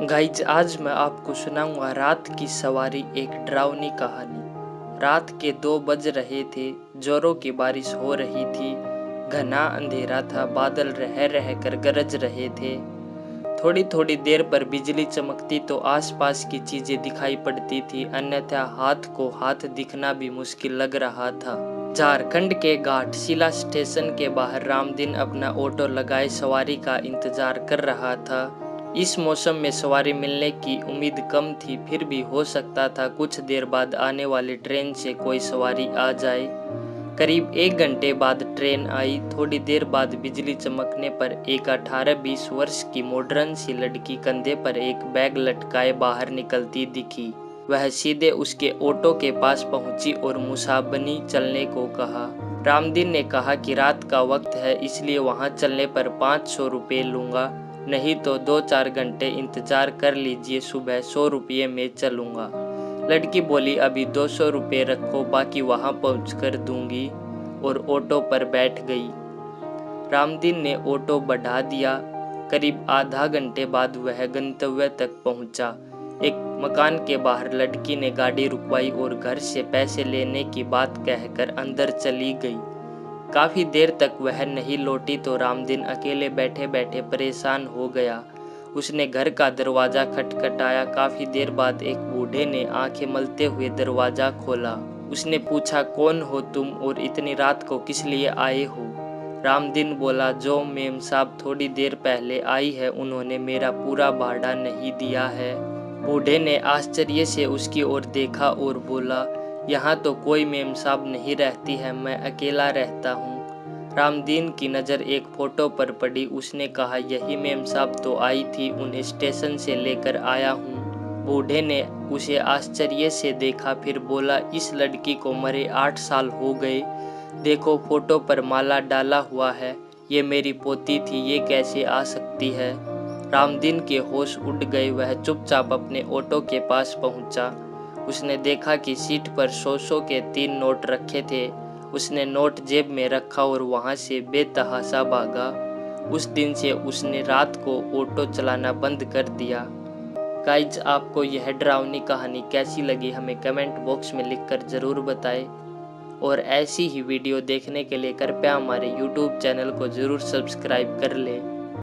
Guys आज मैं आपको सुनाऊंगा रात की सवारी, एक डरावनी कहानी। रात के 2 बज रहे थे, जोरों की बारिश हो रही थी, घना अंधेरा था, बादल रह रह कर गरज रहे थे। थोड़ी थोड़ी देर पर बिजली चमकती तो आसपास की चीजें दिखाई पड़ती थी, अन्यथा हाथ को हाथ दिखना भी मुश्किल लग रहा था। झारखंड के घाटशिला स्टेशन के बाहर रामदीन अपना ऑटो लगाए सवारी का इंतजार कर रहा था। इस मौसम में सवारी मिलने की उम्मीद कम थी, फिर भी हो सकता था कुछ देर बाद आने वाली ट्रेन से कोई सवारी आ जाए। करीब 1 घंटे बाद ट्रेन आई। थोड़ी देर बाद बिजली चमकने पर एक 18-20 वर्ष की मॉडर्न सी लड़की कंधे पर एक बैग लटकाए बाहर निकलती दिखी। वह सीधे उसके ऑटो के पास पहुंची और मुसाबनी चलने को कहा। रामदीन ने कहा कि रात का वक्त है, इसलिए वहां चलने पर 500 रुपये लूँगा, नहीं तो 2-4 घंटे इंतजार कर लीजिए, सुबह 100 रुपये में चलूँगा। लड़की बोली, अभी 200 रुपये रखो, बाकी वहाँ पहुँचकर दूंगी, और ऑटो पर बैठ गई। रामदीन ने ऑटो बढ़ा दिया। करीब आधा घंटे बाद वह गंतव्य तक पहुँचा। एक मकान के बाहर लड़की ने गाड़ी रुकवाई और घर से पैसे लेने की बात कहकर अंदर चली गई। काफी देर तक वह नहीं लौटी तो रामदीन अकेले बैठे बैठे परेशान हो गया। उसने घर का दरवाजा खटखटाया। काफी देर बाद एक बूढ़े ने आंखें मलते हुए दरवाजा खोला। उसने पूछा, कौन हो तुम और इतनी रात को किस लिए आए हो? रामदीन बोला, जो मेम साहब थोड़ी देर पहले आई है, उन्होंने मेरा पूरा भाड़ा नहीं दिया है। बूढ़े ने आश्चर्य से उसकी ओर देखा और बोला, यहाँ तो कोई मेम साहब नहीं रहती है, मैं अकेला रहता हूँ। रामदीन की नज़र एक फ़ोटो पर पड़ी। उसने कहा, यही मेम साहब तो आई थी, उन्हें स्टेशन से लेकर आया हूँ। बूढ़े ने उसे आश्चर्य से देखा, फिर बोला, इस लड़की को मरे 8 साल हो गए। देखो फ़ोटो पर माला डाला हुआ है, ये मेरी पोती थी, ये कैसे आ सकती है? रामदीन के होश उड़ गए। वह चुपचाप अपने ऑटो के पास पहुंचा। उसने देखा कि सीट पर 100 के 3 नोट रखे थे। उसने नोट जेब में रखा और वहां से बेतहाशा भागा। उस दिन से उसने रात को ऑटो चलाना बंद कर दिया। गाइज, आपको यह डरावनी कहानी कैसी लगी हमें कमेंट बॉक्स में लिखकर ज़रूर बताएं, और ऐसी ही वीडियो देखने के लिए कृपया हमारे YouTube चैनल को ज़रूर सब्सक्राइब कर लें।